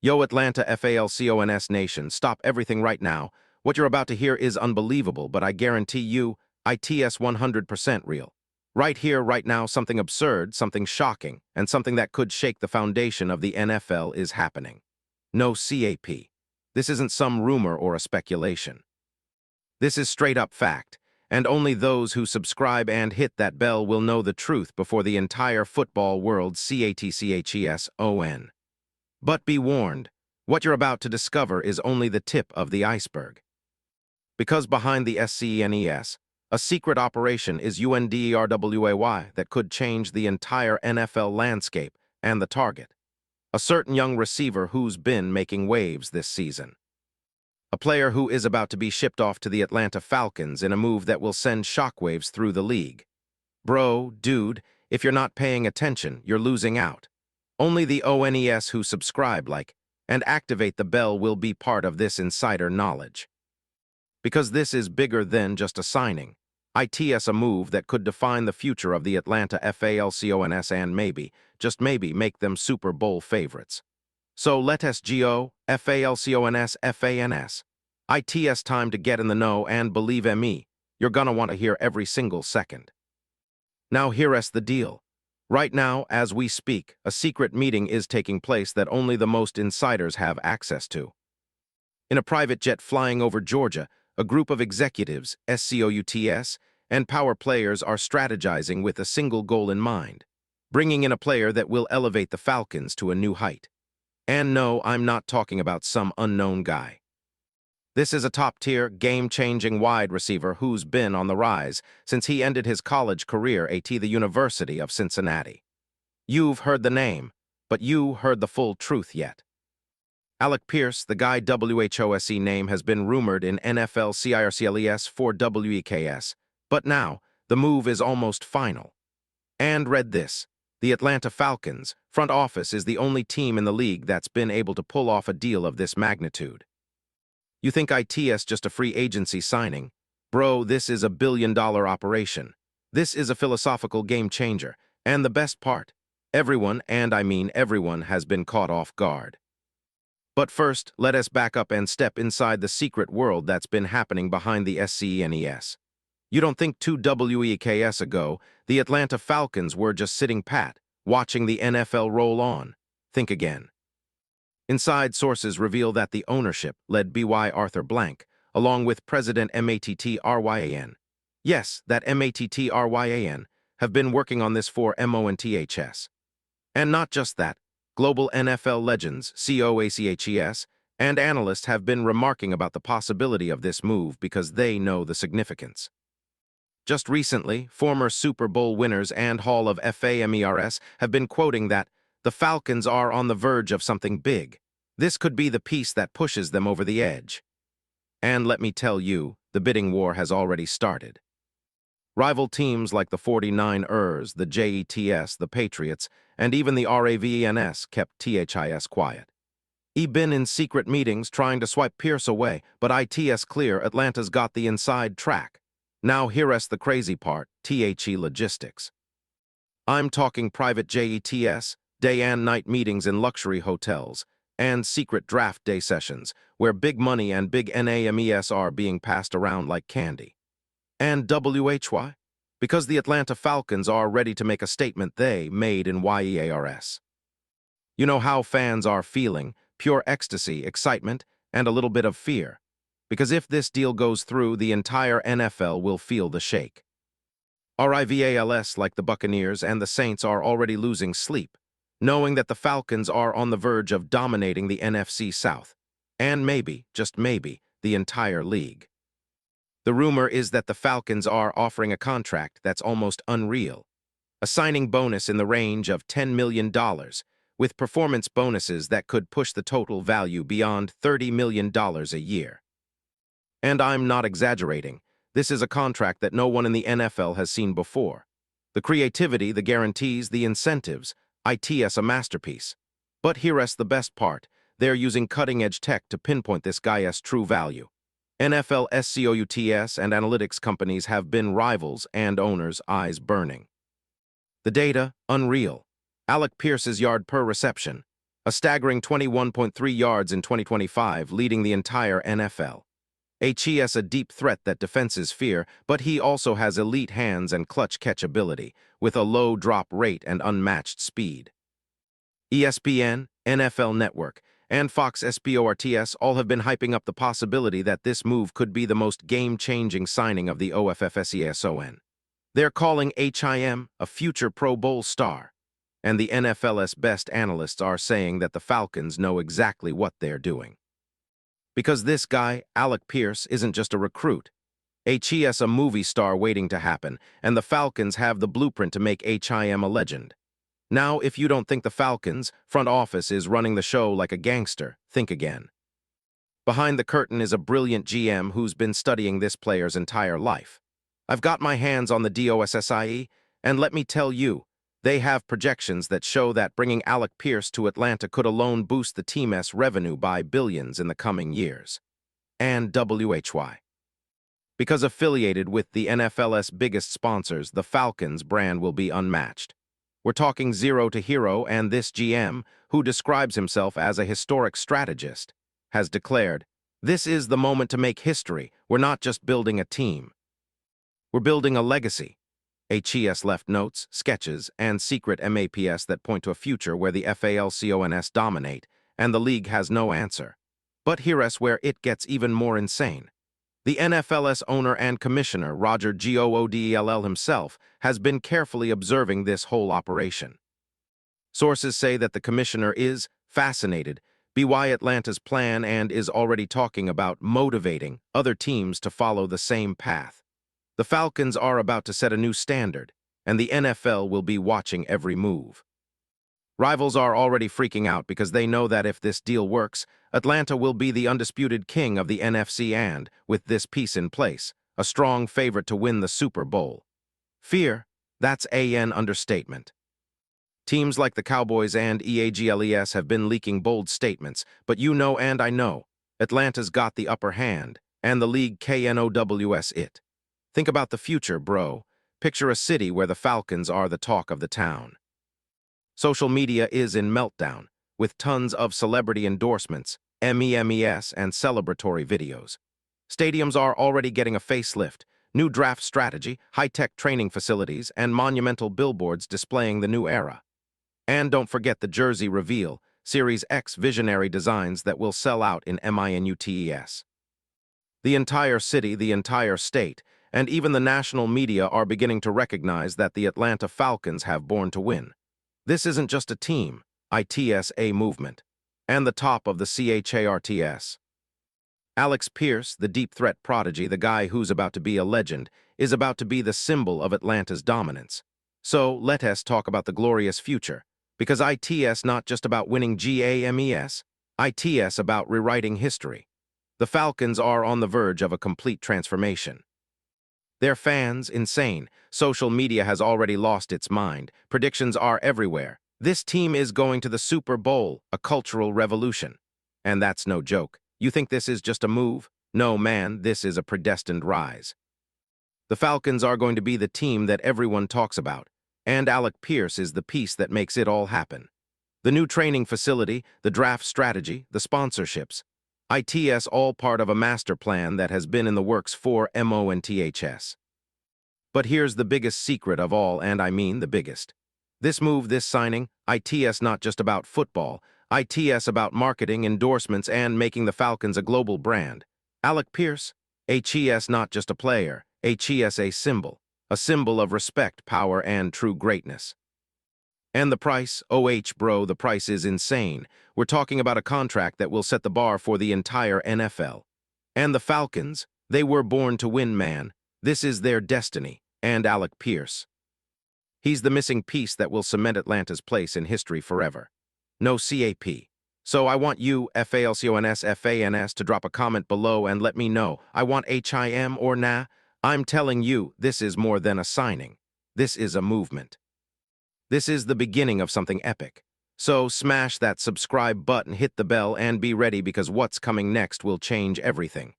Yo, Atlanta Falcons Nation, stop everything right now. What you're about to hear is unbelievable, but I guarantee you, it's 100% real. Right here, right now, something absurd, something shocking, and something that could shake the foundation of the NFL is happening. No cap. This isn't some rumor or a speculation. This is straight-up fact, and only those who subscribe and hit that bell will know the truth before the entire football world catchson. But be warned, what you're about to discover is only the tip of the iceberg. Because behind the SCENES, a secret operation is UNDERWAY that could change the entire NFL landscape and the target. A certain young receiver who's been making waves this season. A player who is about to be shipped off to the Atlanta Falcons in a move that will send shockwaves through the league. Bro, dude, if you're not paying attention, you're losing out. Only the ONES who subscribe, and activate the bell will be part of this insider knowledge. Because this is bigger than just a signing. It's a move that could define the future of the Atlanta Falcons and maybe, just maybe, make them Super Bowl favorites. So let us go, Falcons fans. It's time to get in the know and believe me, you're gonna want to hear every single second. Now here's the deal. Right now, as we speak, a secret meeting is taking place that only the most insiders have access to. In a private jet flying over Georgia, a group of executives, SCOUTS, and power players are strategizing with a single goal in mind, bringing in a player that will elevate the Falcons to a new height. And no, I'm not talking about some unknown guy. This is a top-tier, game-changing wide receiver who's been on the rise since he ended his college career at the University of Cincinnati. You've heard the name, but you heard the full truth yet. Alec Pierce, the guy WHOSE name has been rumored in NFL CIRCLES for WEKS, but now, the move is almost final. And read this. The Atlanta Falcons front office is the only team in the league that's been able to pull off a deal of this magnitude. You think it's just a free agency signing? Bro, this is a billion-dollar operation. This is a philosophical game changer. And the best part, everyone, and I mean everyone, has been caught off guard. But first, let us back up and step inside the secret world that's been happening behind the SCENES. You don't think 2 weeks ago, the Atlanta Falcons were just sitting pat, watching the NFL roll on? Think again. Inside sources reveal that the ownership, led by Arthur Blank, along with President Mattryan, yes, that Mattryan, have been working on this for months. And not just that, global NFL legends, COACHES, and analysts have been remarking about the possibility of this move because they know the significance. Just recently, former Super Bowl winners and Hall of Famers have been quoting that the Falcons are on the verge of something big. This could be the piece that pushes them over the edge. And let me tell you, the bidding war has already started. Rival teams like the 49ers, the Jets, the Patriots, and even the Ravens kept THIS quiet. Been in secret meetings trying to swipe Pierce away, but it's clear Atlanta's got the inside track. Now here's the crazy part, logistics. I'm talking private jets, day and night meetings in luxury hotels, and secret draft day sessions where big money and big names are being passed around like candy. And why? Because the Atlanta Falcons are ready to make a statement they made in YEARS. You know how fans are feeling, pure ecstasy, excitement, and a little bit of fear. Because if this deal goes through, the entire NFL will feel the shake. Rivals like the Buccaneers and the Saints are already losing sleep, knowing that the Falcons are on the verge of dominating the NFC South, and maybe, just maybe, the entire league. The rumor is that the Falcons are offering a contract that's almost unreal, a signing bonus in the range of $10 million, with performance bonuses that could push the total value beyond $30 million a year. And I'm not exaggerating. This is a contract that no one in the NFL has seen before. The creativity, the guarantees, the incentives, it's a masterpiece. But here's the best part. They're using cutting-edge tech to pinpoint this guy's true value. NFL SCOUTS and analytics companies have been rivals and owners' eyes burning. The data, unreal. Alec Pierce's yard per reception. a staggering 21.3 yards in 2025, leading the entire NFL. He is a deep threat that defenses fear, but he also has elite hands and clutch catch ability, with a low drop rate and unmatched speed. ESPN, NFL Network, and Fox Sports all have been hyping up the possibility that this move could be the most game-changing signing of the OFFSESON. They're calling him a future Pro Bowl star, and the NFL's best analysts are saying that the Falcons know exactly what they're doing. Because this guy, Alec Pierce, isn't just a recruit. He is a movie star waiting to happen, and the Falcons have the blueprint to make him a legend. Now, if you don't think the Falcons' front office is running the show like a gangster, think again. Behind the curtain is a brilliant GM who's been studying this player's entire life. I've got my hands on the DOSSIE, and let me tell you, they have projections that show that bringing Alec Pierce to Atlanta could alone boost the team's revenue by billions in the coming years. And WHY. Because affiliated with the NFL's biggest sponsors, the Falcons brand will be unmatched. We're talking zero to hero, and this GM, who describes himself as a historic strategist, has declared, "This is the moment to make history. We're not just building a team. We're building a legacy." He left notes, sketches, and secret maps that point to a future where the Falcons dominate, and the league has no answer. But here's where it gets even more insane. The NFL's owner and commissioner, Roger Goodell himself, has been carefully observing this whole operation. Sources say that the commissioner is fascinated by Atlanta's plan and is already talking about motivating other teams to follow the same path. The Falcons are about to set a new standard, and the NFL will be watching every move. Rivals are already freaking out because they know that if this deal works, Atlanta will be the undisputed king of the NFC and, with this piece in place, a strong favorite to win the Super Bowl. Fear, that's an understatement. Teams like the Cowboys and Eagles have been leaking bold statements, but you know and I know, Atlanta's got the upper hand, and the league knows it. Think about the future, bro. Picture a city where the Falcons are the talk of the town. Social media is in meltdown, with tons of celebrity endorsements, memes, and celebratory videos. Stadiums are already getting a facelift, new draft strategy, high-tech training facilities, and monumental billboards displaying the new era. And don't forget the jersey reveal, Series X visionary designs that will sell out in minutes. The entire city, the entire state, and even the national media are beginning to recognize that the Atlanta Falcons have born to win. This isn't just a team, it's a movement, and the top of the CHARTS. Alec Pierce, the deep threat prodigy, the guy who's about to be a legend, is about to be the symbol of Atlanta's dominance. So let us talk about the glorious future, because it's not just about winning games, it's about rewriting history. The Falcons are on the verge of a complete transformation. Their fans, insane. Social media has already lost its mind. Predictions are everywhere. This team is going to the Super Bowl, a cultural revolution. And that's no joke. You think this is just a move? No, man, this is a predestined rise. The Falcons are going to be the team that everyone talks about, and Alec Pierce is the piece that makes it all happen. The new training facility, the draft strategy, the sponsorships. It's all part of a master plan that has been in the works for months. But here's the biggest secret of all, and I mean the biggest. This move, this signing, it's not just about football, it's about marketing, endorsements, and making the Falcons a global brand. Alec Pierce, he's not just a player, he's a symbol of respect, power, and true greatness. And the price, bro, the price is insane. We're talking about a contract that will set the bar for the entire NFL. And the Falcons, they were born to win, man. This is their destiny, and Alec Pierce. He's the missing piece that will cement Atlanta's place in history forever. No cap. So I want you, Falcons, to drop a comment below and let me know. I want him or nah. I'm telling you, this is more than a signing. This is a movement. This is the beginning of something epic. So smash that subscribe button, hit the bell, and be ready because what's coming next will change everything.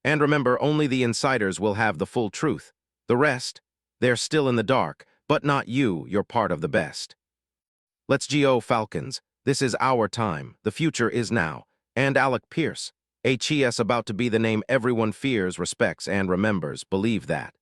And remember, only the insiders will have the full truth. The rest, they're still in the dark, but not you, you're part of the best. Let's go Falcons. This is our time. The future is now. And Alec Pierce, HES about to be the name everyone fears, respects, and remembers. Believe that.